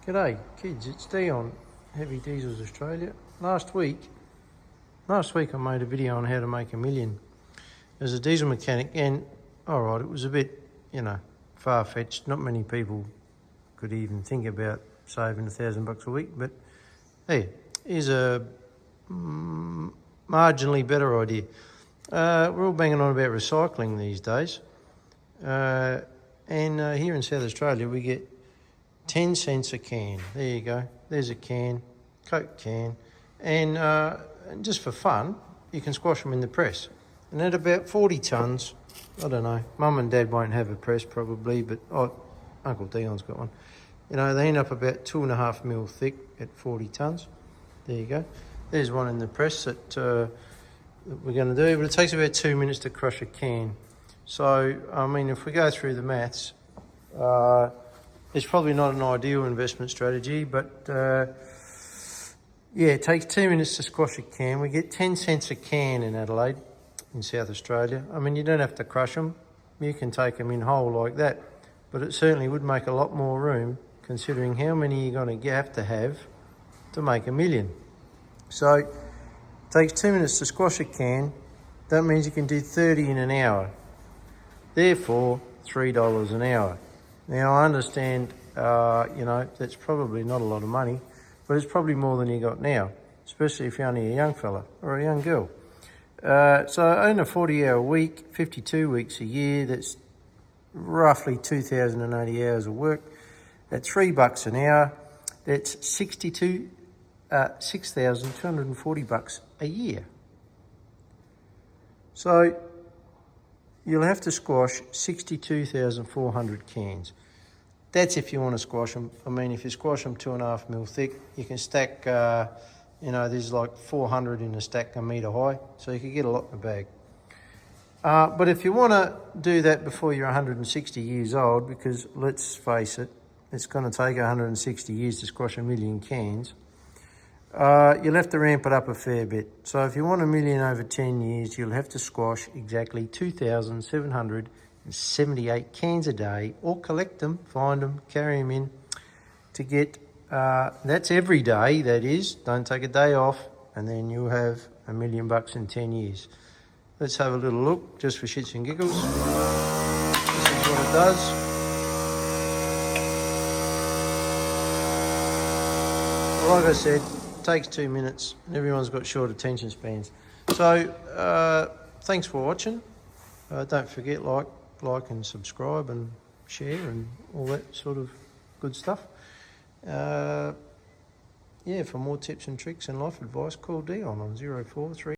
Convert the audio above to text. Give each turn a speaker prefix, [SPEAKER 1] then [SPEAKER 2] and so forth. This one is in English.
[SPEAKER 1] G'day kids, it's Dion, Heavy Diesels Australia. Last week I made a video on how to make $1 million as a diesel mechanic, and alright, it was a bit, far-fetched. Not many people could even think about saving $1,000 a week, but hey, here's a marginally better idea. We're all banging on about recycling these days, and here in South Australia we get 10 cents a can. There you go. There's a can, Coke can. And just for fun, you can squash them in the press. And at about 40 tonnes, I don't know, Mum and Dad won't have a press probably, but Uncle Dion's got one. They end up about 2.5 mil thick at 40 tonnes. There you go. There's one in the press that we're going to do, but it takes about 2 minutes to crush a can. So, I mean, if we go through the maths, it's probably not an ideal investment strategy, but yeah, it takes 2 minutes to squash a can. We get 10 cents a can in Adelaide, in South Australia. I mean, you don't have to crush them. You can take them in whole like that, but it certainly would make a lot more room considering how many you're going to have to make $1 million. So it takes 2 minutes to squash a can. That means you can do 30 in an hour. Therefore, $3 an hour. Now, I understand, that's probably not a lot of money, but it's probably more than you got now, especially if you're only a young fella or a young girl. So in a 40-hour week, 52 weeks a year, that's roughly 2,080 hours of work. At $3 an hour, that's $6,240 a year. So you'll have to squash 62,400 cans. That's if you want to squash them. I mean, if you squash them 2.5 mil thick, you can stack, there's like 400 in a stack a metre high, so you can get a lot in the bag. But if you want to do that before you're 160 years old, because let's face it, it's going to take 160 years to squash 1 million cans, you'll have to ramp it up a fair bit. So if you want $1 million over 10 years, you'll have to squash exactly 2,778 cans a day, or collect them, find them, carry them in to get, that's every day, that is. Don't take a day off, and then you'll have $1 million in 10 years. Let's have a little look, just for shits and giggles. This is what it does. Like I said, takes 2 minutes, and everyone's got short attention spans. So thanks for watching. Don't forget, like and subscribe and share and all that sort of good stuff. For more tips and tricks and life advice, call Dion on 043